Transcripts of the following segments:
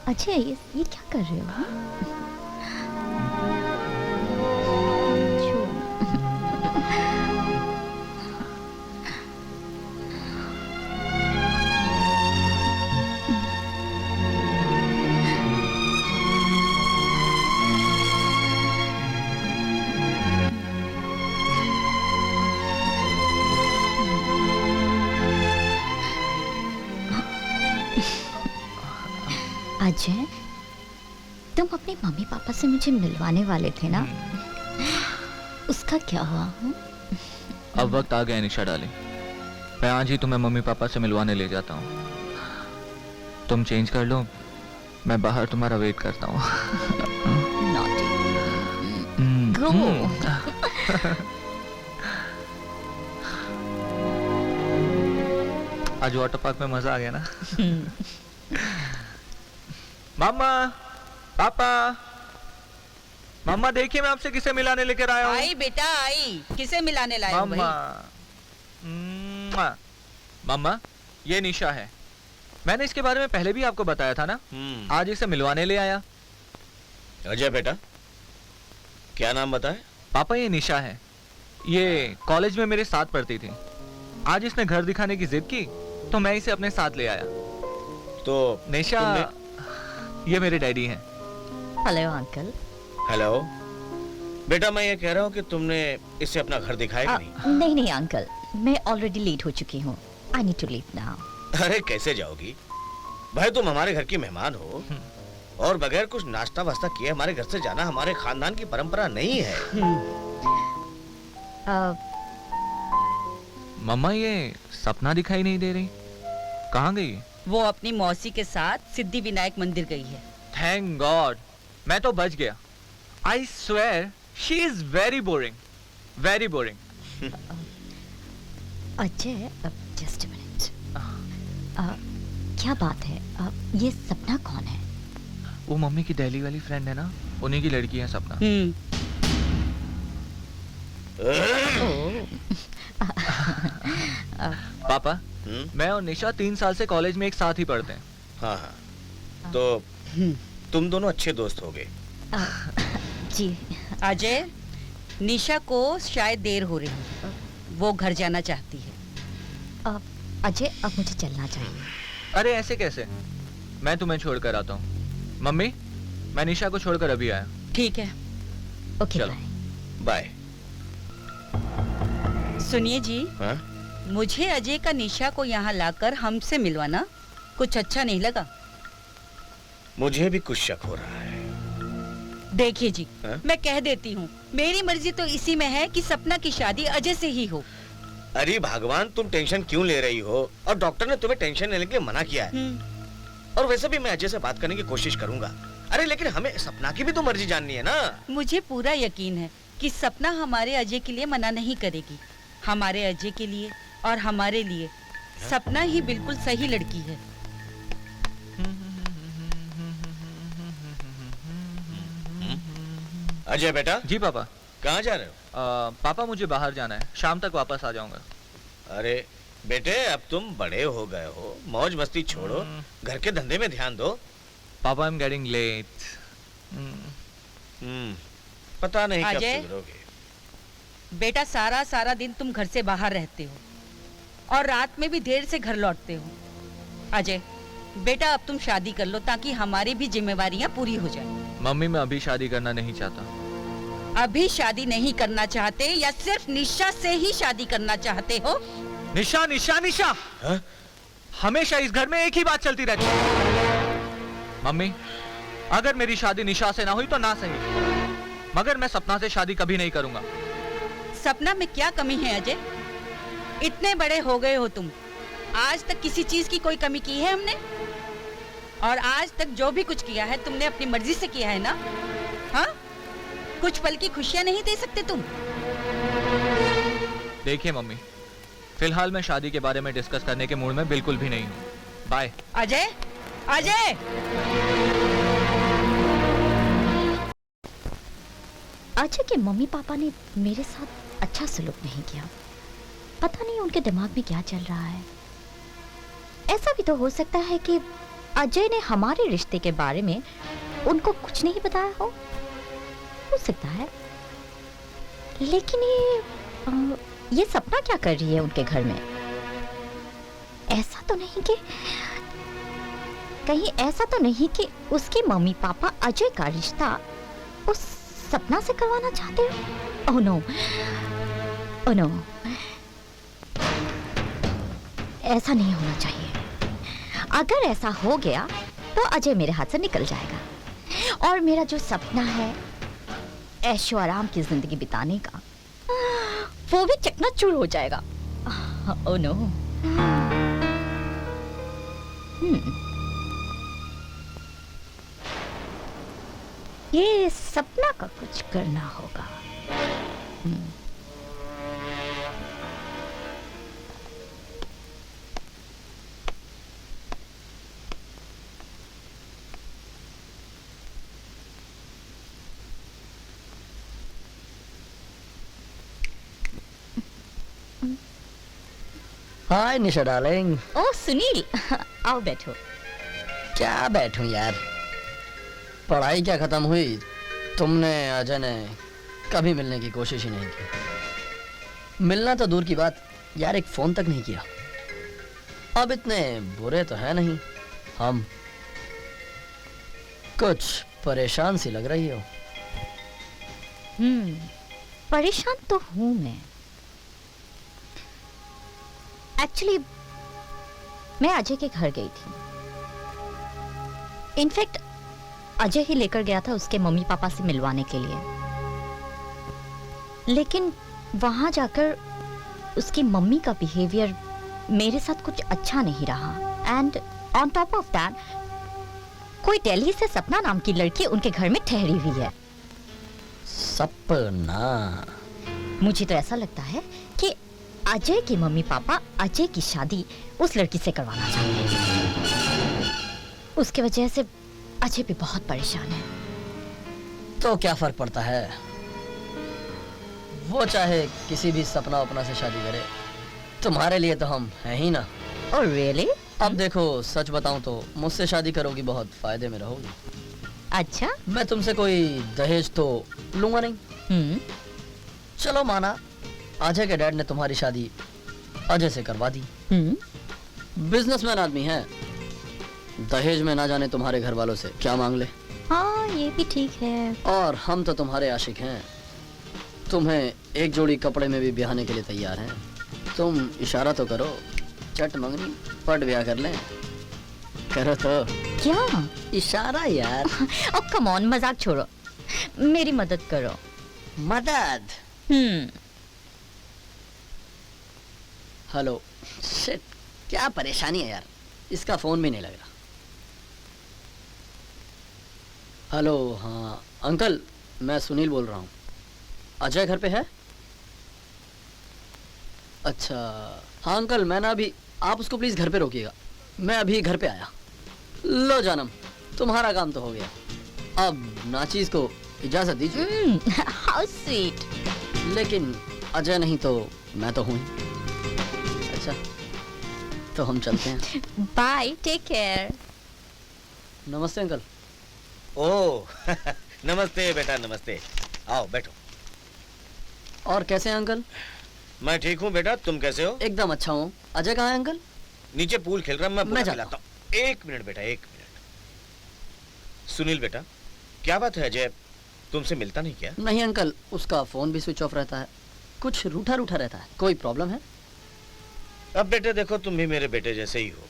अच्छा ये क्या कर रहे हो? अजय, तुम अपने मम्मी पापा से मुझे मिलवाने वाले थे ना? उसका क्या हुआ? अब वक्त आ गया निशा डाली, मैं आज ही तुम्हें मम्मी पापा से मिलवाने ले जाता हूँ। तुम चेंज कर लो, मैं बाहर तुम्हारा वेट करता हूँ। Go. आज वाटर पार्क में मजा आ गया ना? मामा, पापा, मामा देखिए मैं आपसे किसे मिलाने लेकर आया हूँ। आई बेटा आई, किसे मिलाने लाए हो भाई? मामा, मामा ये निशा है। मैंने इसके बारे में पहले भी आपको बताया था ना? आज इसे मिलवाने ले आया। अजय बेटा, क्या नाम बताए? पापा ये निशा है, ये कॉलेज में मेरे साथ पढ़ती थी। आज इसने घर दिखाने की जिद की तो मैं इसे अपने साथ ले आया। तो निशा, ये मेरे डैडी हैं। Hello uncle. हेलो बेटा, मैं ये कह रहा हूँ कि तुमने इसे अपना घर दिखाया कि नहीं? नहीं अंकल, मैं ऑलरेडी लेट हो चुकी हूँ। I need to leave now. अरे कैसे जाओगी भाई, तुम हमारे घर की मेहमान हो और बगैर कुछ नाश्ता वास्ता किए हमारे घर से जाना हमारे खानदान की परंपरा नहीं है। मम्मा ये सपना दिखाई नहीं दे रही, कहाँ गई? वो अपनी मौसी के साथ सिद्धि विनायक मंदिर गई है। थैंक गॉड, मैं तो बच गया। I swear she is very boring, very boring. Ajay, just a minute. क्या बात है? ये सपना कौन है? वो मम्मी की दिल्ली वाली फ्रेंड है ना, उन्हीं की लड़की है सपना। पापा, मैं और निशा 3 साल से कॉलेज में एक साथ ही पढ़ते हैं। हाँ हाँ, तो तुम दोनों अच्छे दोस्त हो गए। जी। अजय, निशा को शायद देर हो रही है, वो घर जाना चाहती है। अजय, अब मुझे चलना चाहिए। अरे ऐसे कैसे, मैं तुम्हें छोड़कर आता हूँ। मम्मी, मैं निशा को छोड़कर अभी आया। ठीक है। ओके, चलो बाय। सुनिए जी, हाँ? मुझे अजय का निशा को यहाँ लाकर हमसे मिलवाना कुछ अच्छा नहीं लगा। मुझे भी कुछ शक हो रहा है। देखिए जी, हाँ? मैं कह देती हूँ, मेरी मर्जी तो इसी में है कि सपना की शादी अजय से ही हो। अरे भगवान, तुम टेंशन क्यों ले रही हो? और डॉक्टर ने तुम्हें टेंशन लेने के लिए मना किया है। और वैसे भी मैं अजय से बात करने की कोशिश करूंगा। अरे लेकिन हमें सपना की भी तो मर्जी जाननी है ना। मुझे पूरा यकीन है कि सपना हमारे अजय के लिए मना नहीं करेगी। हमारे अजय के लिए और हमारे लिए सपना ही बिल्कुल सही लड़की है। अजय बेटा। जी पापा। कहाँ जा रहे हो? पापा मुझे बाहर जाना है, शाम तक वापस आ जाऊंगा। अरे बेटे, अब तुम बड़े हो गए हो, मौज मस्ती छोड़ो, घर के धंधे में ध्यान दो। पापा, आई एम गेटिंग लेट। पता नहीं कब अजय, सुधरोगे। बेटा सारा सारा दिन तुम घर से बाहर रहते हो और रात में भी देर से घर लौटते हो। अजय बेटा, अब तुम शादी कर लो ताकि हमारी भी जिम्मेवारियां पूरी हो जाए। मम्मी, मैं अभी शादी करना नहीं चाहता। अभी शादी नहीं करना चाहते या सिर्फ निशा से ही शादी करना चाहते हो? निशा निशा निशा, हाँ? हमेशा इस घर में एक ही बात चलती रहती है। मम्मी, अगर मेरी शादी निशा से ना हुई तो ना सही, मगर मैं सपना से शादी कभी नहीं करूंगा। सपना में क्या कमी है अजय? इतने बड़े हो गए हो तुम, आज तक किसी चीज की कोई कमी की है हमने? और आज तक जो भी कुछ किया है तुमने अपनी मर्जी से किया है ना? हाँ, कुछ पल की खुशियां नहीं दे सकते तुम? देखिए मम्मी, फिलहाल मैं शादी के बारे में डिस्कस करने के मूड में बिल्कुल भी नहीं हूँ। बाय। अजय, अजय! अजय के मम्मी पापा ने मेरे साथ अच्छा सलूक नहीं किया। पता नहीं उनके दिमाग में क्या चल रहा है। ऐसा भी तो हो सकता है कि अजय ने हमारे रिश्ते के बारे में उनको कुछ नहीं बताया हो सकता है। लेकिन ये सपना क्या कर रही है उनके घर में? ऐसा तो नहीं कि कहीं ऐसा तो नहीं कि उसके मम्मी पापा अजय का रिश्ता उस सपना से करवाना चाहते हो? ओह नो, ओह नो, ऐसा नहीं होना चाहिए। अगर ऐसा हो गया तो अजय मेरे हाथ से निकल जाएगा और मेरा जो सपना है ऐशो आराम की जिंदगी बिताने का, वो भी चकनाचूर हो जाएगा। Oh no. ये सपना का कुछ करना होगा। हाय निशा डार्लिंग। ओ सुनील, आओ बैठो। क्या बैठूं यार, पढ़ाई क्या खत्म हुई, तुमने अजय ने कभी मिलने की कोशिश ही नहीं की। मिलना तो दूर की बात यार, एक फोन तक नहीं किया। अब इतने बुरे तो है नहीं हम, कुछ परेशान सी लग रही हो। परेशान तो हूं मैं। एक्चुअली मैं अजय के घर गई थी। इनफैक्ट अजय ही लेकर गया था उसके मम्मी पापा से मिलवाने के लिए। लेकिन वहां जाकर उसकी मम्मी का बिहेवियर मेरे साथ कुछ अच्छा नहीं रहा। And on top of that, कोई दिल्ली से सपना नाम की लड़की उनके घर में ठहरी हुई है। सपना? मुझे तो ऐसा लगता है कि अजय के मम्मी पापा अजय की शादी उस लड़की से करवाना चाहते हैं। उसके वजह से अजय भी बहुत परेशान है। तो क्या फर्क पड़ता है, वो चाहे किसी भी सपना अपना से शादी करे, तुम्हारे लिए तो हम हैं ही ना। Oh really? अब देखो, सच बताऊं तो मुझसे शादी करोगी, बहुत फायदे में रहोगी। अच्छा। मैं तुमसे कोई दहेज तो लूंगा नहीं। चलो माना अजय के डैड ने तुम्हारी शादी अजय से करवा दी। बिजनेसमैन आदमी है, दहेज में ना जाने तुम्हारे घर वालों से क्या मांग ले। हाँ ये भी ठीक है। और हम तो तुम्हारे आशिक हैं, तुम्हें एक जोड़ी कपड़े में भी ब्याहने के लिए तैयार हैं। तुम इशारा तो करो, चट मंगनी पट ब्याह कर लें। करो तो। क्या इशारा यार। अब कम ऑन, मजाक छोड़ो, मेरी मदद करो। मदद? हेलो, शिट, क्या परेशानी है यार, इसका फोन भी नहीं लग रहा। हेलो, हाँ अंकल, मैं सुनील बोल रहा हूँ। अजय घर पे है? अच्छा हाँ अंकल, मैं ना अभी, आप उसको प्लीज घर पे रोकिएगा, मैं अभी घर पे आया। लो जानम, तुम्हारा काम तो हो गया, अब नाचीज को इजाजत दीजिए। How sweet. लेकिन अजय नहीं तो मैं तो हूँ ही। अच्छा तो हम चलते हैं। Bye, take care. नमस्ते अंकल। ओह नमस्ते बेटा, नमस्ते। आओ बैठो। और कैसे हैं अंकल? मैं ठीक हूँ बेटा, तुम कैसे हो? एकदम अच्छा हूँ। अजय कहाँ है अंकल? नीचे पूल खेल रहा, मैं बुला जाता लाता हूँ। एक मिनट बेटा, एक मिनट। सुनील बेटा, क्या बात है, अजय तुमसे मिलता नहीं क्या? नहीं अंकल, उसका फोन भी स्विच ऑफ रहता है, कुछ रूठा रूठा रहता है। कोई प्रॉब्लम है? अब बेटे देखो, तुम भी मेरे बेटे जैसे ही हो,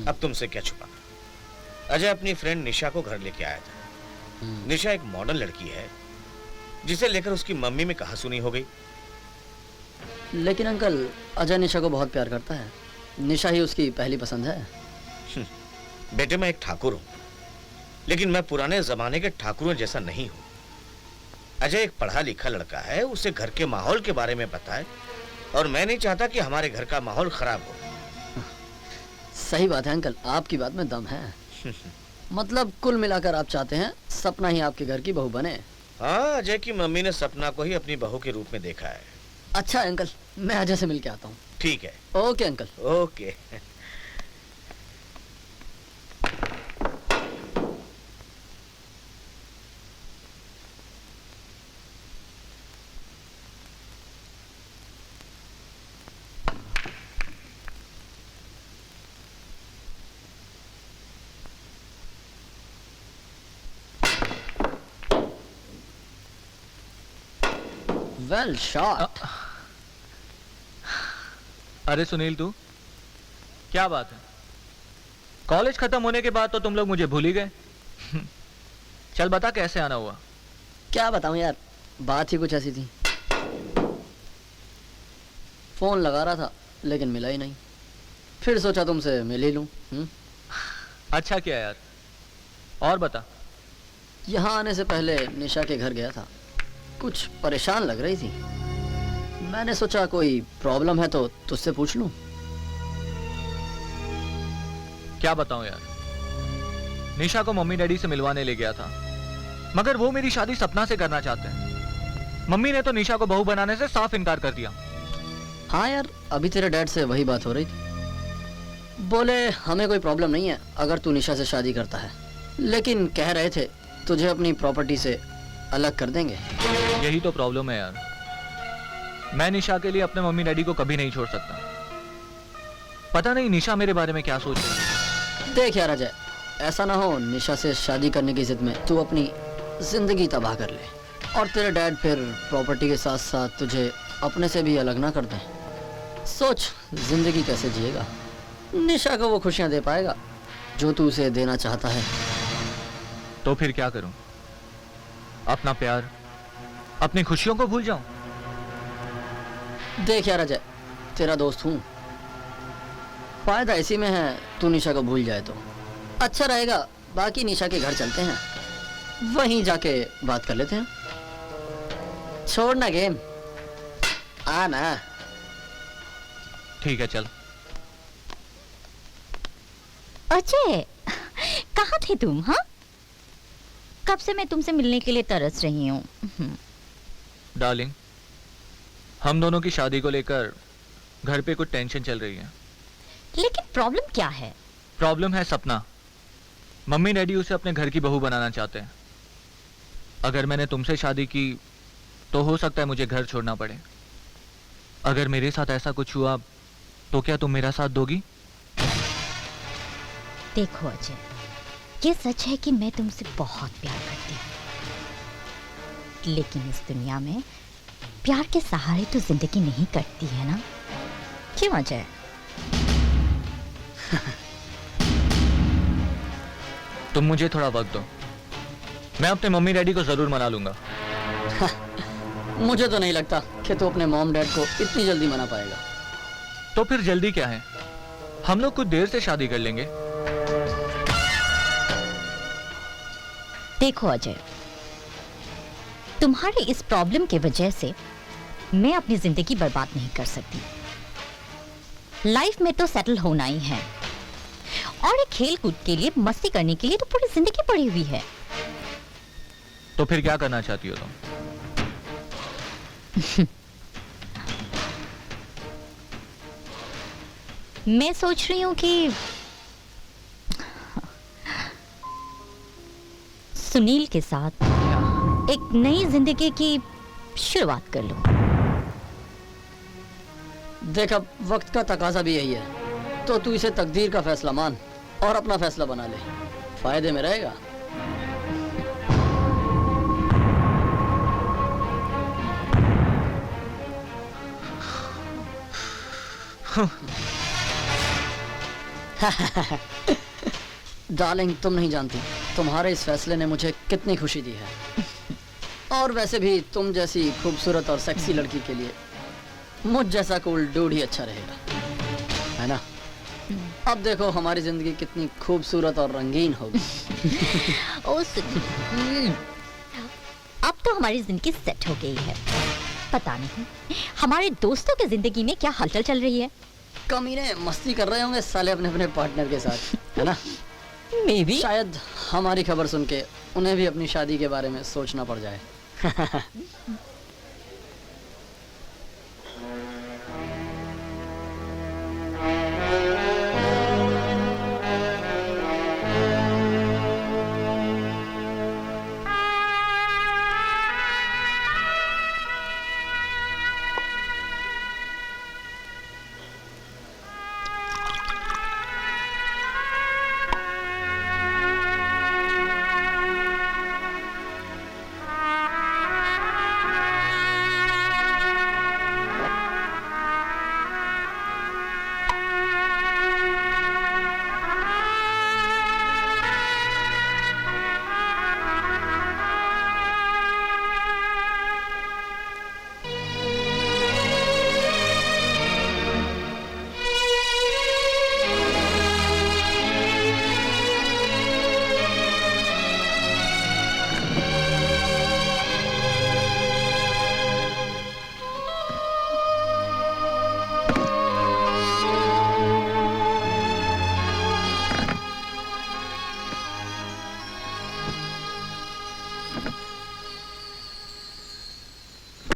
अब तुमसे क्या छुपाना। अजय अपनी फ्रेंड निशा को घर लेके आया था। निशा एक मॉडर्न लड़की है, जिसे लेकर उसकी मम्मी में कहासुनी हो गई। लेकिन अंकल, अजय निशा को बहुत प्यार करता है, निशा ही उसकी पहली पसंद है। बेटे मैं एक ठाकुर हूँ, लेकिन मैं पुराने जमाने के ठाकुरों जैसा नहीं हूँ। अजय एक पढ़ा लिखा लड़का है, उसे घर के माहौल के बारे में पता है, और मैं नहीं चाहता कि हमारे घर का माहौल खराब हो। सही बात है अंकल, आपकी बात में दम है। मतलब कुल मिलाकर आप चाहते हैं सपना ही आपके घर की बहू बने? हाँ, अजय की मम्मी ने सपना को ही अपनी बहू के रूप में देखा है। अच्छा अंकल, मैं अजय से मिल के आता हूँ। ठीक है। Okay uncle. Okay. Well shot. अरे सुनील, तू क्या बात है? कॉलेज खत्म होने के बाद तो तुम लोग मुझे भूल ही गए। चल बता, कैसे आना हुआ? क्या बताऊं यार, बात ही कुछ ऐसी थी। फोन लगा रहा था लेकिन मिला ही नहीं, फिर सोचा तुमसे मिल ही लूं। अच्छा किया यार। और बता। यहाँ आने से पहले निशा के घर गया था, कुछ परेशान लग रही थी। मैंने सोचा कोई प्रॉब्लम है तो तुझसे पूछ लूं। क्या बताऊं यार, निशा को मम्मी डैडी से मिलवाने ले गया था, मगर वो मेरी शादी सपना से करना चाहते हैं। मम्मी ने तो निशा को बहू बनाने से साफ इनकार कर दिया। हाँ यार, अभी तेरे डैड से वही बात हो रही थी। बोले हमें कोई प्रॉब्लम नहीं है अगर तू निशा से शादी करता है, लेकिन कह रहे थे तुझे अपनी प्रॉपर्टी से अलग कर देंगे। यही तो प्रॉब्लम है यार, मैं निशा के लिए अपने मम्मी डैडी को कभी नहीं छोड़ सकता। पता नहीं निशा मेरे बारे में क्या सोच रही है। देख यार अजय, ऐसा ना हो निशा से शादी करने की जिद में तू अपनी जिंदगी तबाह कर ले और तेरे डैड फिर प्रॉपर्टी के साथ साथ तुझे अपने से भी अलग ना कर दें। सोच जिंदगी कैसे जिएगा? निशा को वो खुशियां दे पाएगा जो तू उसे देना चाहता है। तो फिर क्या करूं? अपना प्यार, अपनी खुशियों को भूल जाऊं? देख यार अजय, तेरा दोस्त हूं, फायदा इसी में है तू निशा को भूल जाए तो अच्छा रहेगा। बाकी निशा के घर चलते हैं, वहीं जाके बात कर लेते हैं। छोड़ना गेम, आना। ठीक है चल। अजय, कहाँ थे तुम? हाँ, कब से मैं तुमसे मिलने के लिए तरस रही हूँ। डार्लिंग, हम दोनों की शादी को लेकर घर पे कुछ टेंशन चल रही है। लेकिन प्रॉब्लम क्या है? प्रॉब्लम है सपना। मम्मी डैडी उसे अपने घर की बहू बनाना चाहते हैं। अगर मैंने तुमसे शादी की तो हो सकता है मुझे घर छोड़ना पड़े। अगर मेरे साथ ऐसा कुछ हुआ तो क्या तुम मेरा साथ दोगी? देखो अजय, ये सच है कि मैं तुमसे बहुत प्यार करती हूँ, लेकिन इस दुनिया में प्यार के सहारे तो जिंदगी नहीं कटती है ना। क्यों अजय? तुम मुझे थोड़ा वक्त दो, मैं अपने मम्मी डैडी को जरूर मना लूंगा। मुझे तो नहीं लगता कि तू अपने मॉम डैड को इतनी जल्दी मना पाएगा। तो फिर जल्दी क्या है, हम लोग कुछ देर से शादी कर लेंगे। देखो अजय, तुम्हारे इस प्रॉब्लम की वजह से मैं अपनी जिंदगी बर्बाद नहीं कर सकती। लाइफ में तो सेटल होना ही है, और एक खेल कूद के लिए, मस्ती करने के लिए तो पूरी जिंदगी पड़ी हुई है। तो फिर क्या करना चाहती हो तुम? मैं सोच रही हूं कि सुनील के साथ एक नई जिंदगी की शुरुआत कर लूं। देख, अब वक्त का तकाजा भी यही है, तो तू इसे तकदीर का फैसला मान और अपना फैसला बना ले, फायदे में रहेगा। डार्लिंग, तुम नहीं जानती तुम्हारे इस फैसले ने मुझे कितनी खुशी दी है। और वैसे भी तुम जैसी खूबसूरत और सेक्सी लड़की के लिए मुझ जैसा कूल डूड ही अच्छा रहेगा, है ना? अब देखो हमारी जिंदगी कितनी खूबसूरत और रंगीन होगी। ओ सुनील, अब तो हमारी जिंदगी सेट हो गई है। पता नहीं हमारे दोस्तों की जिंदगी में क्या हलचल चल रही है। कमीने मस्ती कर रहे होंगे साले अपने अपने पार्टनर के साथ, है ना? May be. शायद हमारी खबर सुन के उन्हें भी अपनी शादी के बारे में सोचना पड़ जाए।